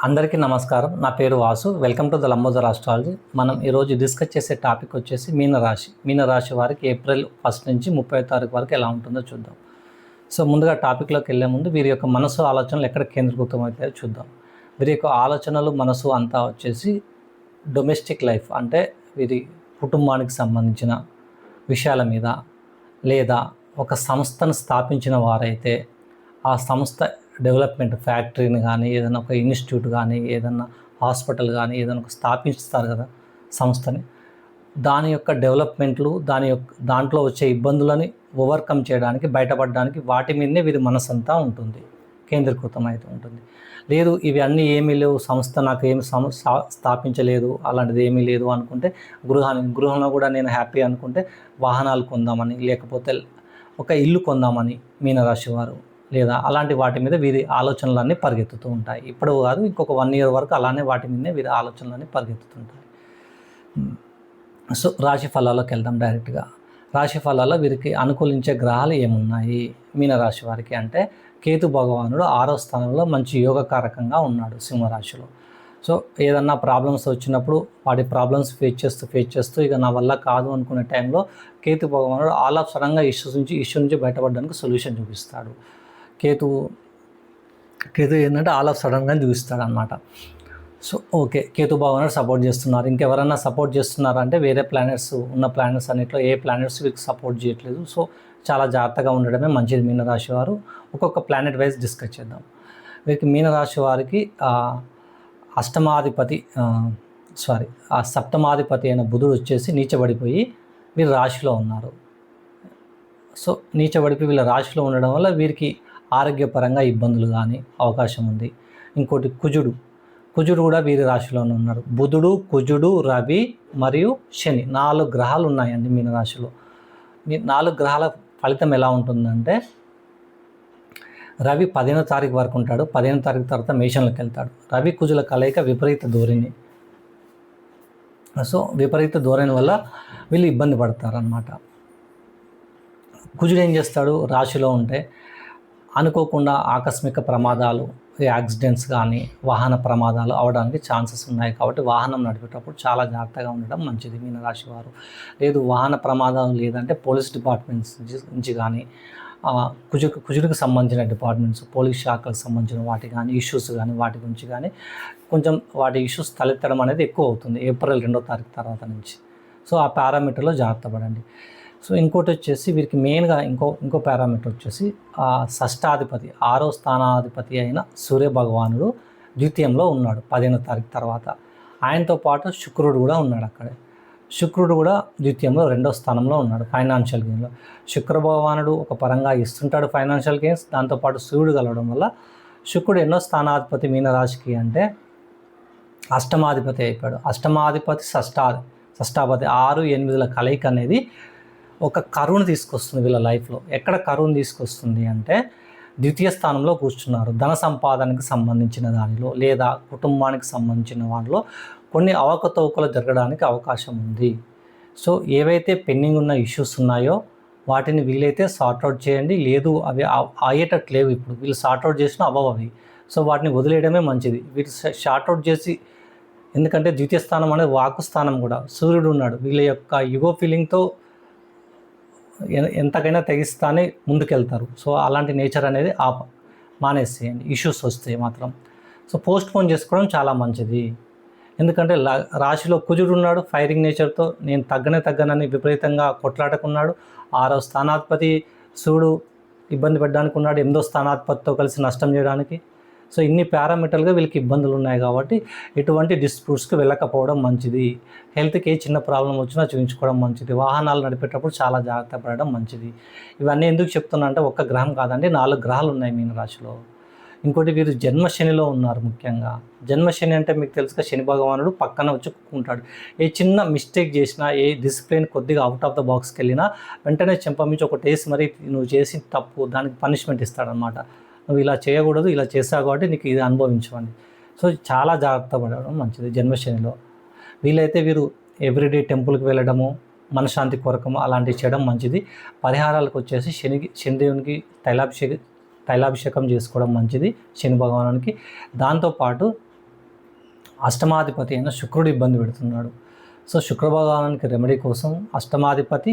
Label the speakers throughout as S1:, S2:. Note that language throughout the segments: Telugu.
S1: అందరికీ నమస్కారం. నా పేరు Vasu. Welcome to the Lambodar astrology. మనం ఈరోజు డిస్కస్ చేసే టాపిక్ వచ్చేసి మీనరాశి. మీనరాశి వారికి ఏప్రిల్ 1 నుంచి 30 తారీఖు వరకు ఎలా ఉంటుందో చూద్దాం. సో ముందుగా టాపిక్లోకి వెళ్ళే ముందు వీరి యొక్క మనసు ఆలోచనలు ఎక్కడ కేంద్రీకృతం అవుతాయో చూద్దాం. వీరి యొక్క ఆలోచనలు మనసు అంతా వచ్చేసి డొమెస్టిక్ లైఫ్, అంటే వీరి కుటుంబానికి సంబంధించిన విషయాల మీద, లేదా ఒక సంస్థను స్థాపించిన వారైతే ఆ సంస్థ డెవలప్మెంట్, ఫ్యాక్టరీని కానీ, ఏదైనా ఒక ఇన్స్టిట్యూట్ కానీ, ఏదైనా హాస్పిటల్ కానీ, ఏదైనా ఒక స్థాపిస్తారు కదా సంస్థని, దాని యొక్క డెవలప్మెంట్లు, దాంట్లో వచ్చే ఇబ్బందులని ఓవర్కమ్ చేయడానికి, బయటపడడానికి వాటి మీదనే వీరి మనసంతా ఉంటుంది, కేంద్రీకృతం అయితే ఉంటుంది. లేదు ఇవి అన్నీ ఏమీ లేవు, సంస్థ నాకు ఏమి స్థాపించలేదు, అలాంటిది ఏమీ లేదు అనుకుంటే, గృహంలో కూడా నేను హ్యాపీ అనుకుంటే వాహనాలు కొందామని, లేకపోతే ఒక ఇల్లు కొందామని మీనరాశి వారు, లేదా అలాంటి వాటి మీద వీరి ఆలోచనలన్నీ పరిగెత్తుతూ ఉంటాయి. ఇప్పుడు కాదు, ఇంకొక 1 year వరకు అలానే వాటి మీదనే వీరి ఆలోచనలన్నీ పరిగెత్తుతుంటాయి. సో రాశి ఫలాల్లోకి వెళ్దాం డైరెక్ట్గా. రాశి ఫలాల్లో వీరికి అనుకూలించే గ్రహాలు ఏమున్నాయి మీనరాశి వారికి అంటే, కేతు భగవానుడు 6వ స్థానంలో మంచి యోగకారకంగా ఉన్నాడు సింహరాశిలో. సో ఏదన్నా ప్రాబ్లమ్స్ వచ్చినప్పుడు వాటి ప్రాబ్లమ్స్ ఫేస్ చేస్తూ ఇక నా వల్ల కాదు అనుకునే టైంలో కేతు భగవానుడు ఆల్ ఆఫ్ సడన్గా ఇష్యూ నుంచి బయటపడడానికి సొల్యూషన్ చూపిస్తాడు. కేతు ఏంటంటే ఆల్ ఆఫ్ సడన్గా చూపిస్తాడు అనమాట. సో ఓకే, కేతు భగవానుడు సపోర్ట్ చేస్తున్నారు. ఇంకెవరన్నా సపోర్ట్ చేస్తున్నారంటే వేరే ప్లానెట్స్ అన్నిట్లో ఏ ప్లానెట్స్ వీరికి సపోర్ట్ చేయట్లేదు. సో చాలా జాగ్రత్తగా ఉండడమే మంచిది మీనరాశి వారు. ఒక్కొక్క ప్లానెట్ వైజ్ డిస్కస్ చేద్దాం. వీరికి మీనరాశి వారికి సప్తమాధిపతి అయిన బుధుడు వచ్చేసి నీచబడిపోయి వీరు రాశిలో ఉన్నారు. సో నీచబడిపోయి వీళ్ళ రాశిలో ఉండడం వల్ల వీరికి ఆరోగ్యపరంగా ఇబ్బందులు కానీ అవకాశం ఉంది. ఇంకోటి కుజుడు కూడా వీరి రాశిలోనే ఉన్నారు. బుధుడు, కుజుడు, రవి మరియు శని 4 గ్రహాలు ఉన్నాయండి మీనరాశిలో. 4 గ్రహాల ఫలితం ఎలా ఉంటుందంటే, రవి 15వ తారీఖు వరకు ఉంటాడు. 15వ తారీఖు తర్వాత మేషంలోకి వెళ్తాడు. రవి కుజుల కలయిక విపరీత ధోరణి. సో విపరీత ధోరణి వల్ల వీళ్ళు ఇబ్బంది పడతారనమాట. కుజుడు ఏం చేస్తాడు, రాశిలో ఉంటే అనుకోకుండా ఆకస్మిక ప్రమాదాలు, యాక్సిడెంట్స్ కానీ వాహన ప్రమాదాలు అవడానికి ఛాన్సెస్ ఉన్నాయి. కాబట్టి వాహనం నడిపేటప్పుడు చాలా జాగ్రత్తగా ఉండడం మంచిది మీనరాశి వారు. లేదు వాహన ప్రమాదం లేదంటే పోలీస్ డిపార్ట్మెంట్స్ నుంచి కానీ, కుజుడికి సంబంధించిన డిపార్ట్మెంట్స్, పోలీస్ శాఖలకు సంబంధించిన వాటి కానీ ఇష్యూస్ కానీ వాటి గురించి కానీ కొంచెం వాటి ఇష్యూస్ తలెత్తడం అనేది ఎక్కువ అవుతుంది ఏప్రిల్ 2వ తారీఖు తర్వాత నుంచి. సో ఆ పారామీటర్లో జాగ్రత్త పడండి. సో ఇంకోటి వచ్చేసి వీరికి మెయిన్గా ఇంకో పారామీటర్ వచ్చేసి షష్టాధిపతి 6వ స్థానాధిపతి అయిన సూర్య భగవానుడు ద్వితీయంలో ఉన్నాడు 15వ తారీఖు తర్వాత. ఆయనతో పాటు శుక్రుడు కూడా ఉన్నాడు అక్కడే. శుక్రుడు కూడా ద్వితీయంలో 2వ స్థానంలో ఉన్నాడు ఫైనాన్షియల్ గెయిన్లో. శుక్ర భగవానుడు ఒక పరంగా ఇస్తుంటాడు ఫైనాన్షియల్ గెయిన్స్, దాంతోపాటు సూర్యుడు కలవడం వల్ల శుక్రుడు ఎన్నో స్థానాధిపతి మీనరాశికి అంటే అష్టమాధిపతి అయిపోయాడు. అష్టమాధిపతి షష్టాధిపతి 6, 8ల కలయిక అనేది ఒక కరువును తీసుకొస్తుంది వీళ్ళ లైఫ్లో. ఎక్కడ కరువును తీసుకొస్తుంది అంటే, ద్వితీయ స్థానంలో కూర్చున్నారు. ధన సంపాదనకి సంబంధించిన దానిలో, లేదా కుటుంబానికి సంబంధించిన వాటిలో కొన్ని అవకతవకలు జరగడానికి అవకాశం ఉంది. సో ఏవైతే పెండింగ్ ఉన్న ఇష్యూస్ ఉన్నాయో వాటిని వీలైతే సార్ట్అవుట్ చేయండి. లేదు అవి అయ్యేటట్టు లేవు, ఇప్పుడు వీళ్ళు సార్ట్అవుట్ చేసిన అవి. సో వాటిని వదిలేయడమే మంచిది. వీటి షార్ట్అవుట్ చేసి, ఎందుకంటే ద్వితీయ స్థానం అనేది వాకు స్థానం కూడా, సూర్యుడు ఉన్నాడు. వీళ్ళ యొక్క యుగో ఫీలింగ్తో ఎంతకైనా తెగిస్తానే ముందుకెళ్తారు. సో అలాంటి నేచర్ అనేది మానేసేయండి ఇష్యూస్ వస్తే మాత్రం. సో పోస్ట్ పోన్ చేసుకోవడం చాలా మంచిది. ఎందుకంటే రాశిలో కుజుడు ఉన్నాడు ఫైరింగ్ నేచర్తో, నేను తగ్గనని విపరీతంగా కొట్లాటకున్నాడు. 6వ స్థానాధిపతి సూర్యుడు ఇబ్బంది పెట్టడానికి ఉన్నాడు, 8వ స్థానాధిపతితో కలిసి నష్టం చేయడానికి. సో ఇన్ని పారామీటర్లుగా వీళ్ళకి ఇబ్బందులు ఉన్నాయి. కాబట్టి ఎటువంటి డిస్ప్యూట్స్కి వెళ్ళకపోవడం మంచిది. హెల్త్కి ఏ చిన్న ప్రాబ్లం వచ్చినా చూపించుకోవడం మంచిది. వాహనాలు నడిపేటప్పుడు చాలా జాగ్రత్త పడడం మంచిది. ఇవన్నీ ఎందుకు చెప్తున్నా అంటే, ఒక్క గ్రహం కాదండి, 4 గ్రహాలు ఉన్నాయి మీనరాశిలో. ఇంకోటి వీరు జన్మశనిలో ఉన్నారు. ముఖ్యంగా జన్మశని అంటే మీకు తెలుసుగా, శని భగవానుడు పక్కన వచ్చి కూకుంటాడు. ఏ చిన్న మిస్టేక్ చేసినా, ఏ డిసిప్లిన్ కొద్దిగా అవుట్ ఆఫ్ ద బాక్స్కి వెళ్ళినా వెంటనే చెంపమించి ఒకటి వేసి మరి నువ్వు చేసి తప్పు దానికి పనిష్మెంట్ ఇస్తాడనమాట. నువ్వు ఇలా చేయకూడదు, ఇలా చేస్తావు కాబట్టి నీకు ఇది అనుభవించమని. సో చాలా జాగ్రత్త పడడం మంచిది జన్మశనిలో. వీలైతే వీరు ఎవ్రీడే టెంపుల్కి వెళ్ళడము, మనశ్శాంతి కొరకము అలాంటివి చేయడం మంచిది. పరిహారాలకు వచ్చేసి శనిదేవునికి తైలాభిషేకం చేసుకోవడం మంచిది శని భగవానునికి. దాంతోపాటు అష్టమాధిపతి అయిన శుక్రుడు ఇబ్బంది పెడుతున్నాడు. సో శుక్ర భగవానునికి రెమెడీ కోసం అష్టమాధిపతి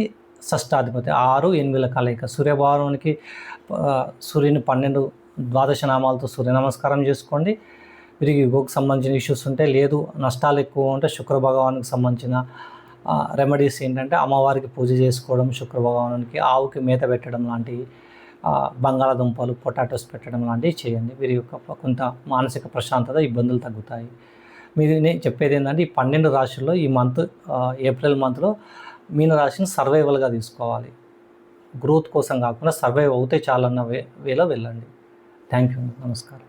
S1: షష్టాధిపతి 6, 8 కలయిక. సూర్యభగవానునికి సూర్యుని 12 ద్వాదశ నామాలతో సూర్య నమస్కారం చేసుకోండి. వీరికి గోకు సంబంధించిన ఇష్యూస్ ఉంటే, లేదు నష్టాలు ఎక్కువ ఉంటే శుక్ర భగవానికి సంబంధించిన రెమెడీస్ ఏంటంటే అమ్మవారికి పూజ చేసుకోవడం, శుక్ర భగవానునికి ఆవుకి మేత పెట్టడం లాంటివి, బంగాళాదుంపలు పొటాటోస్ పెట్టడం లాంటివి చేయండి. వీరి యొక్క కొంత మానసిక ప్రశాంతత, ఇబ్బందులు తగ్గుతాయి. మీరు నేను చెప్పేది ఏంటంటే ఈ 12 రాశుల్లో ఈ మంత్ ఏప్రిల్ మంత్లో మీనరాశిని సర్వైవల్గా తీసుకోవాలి. గ్రోత్ కోసం కాకుండా సర్వైవ్ అవుతే చాలన్న వేలో వెళ్ళండి. Thank you. నమస్కారం.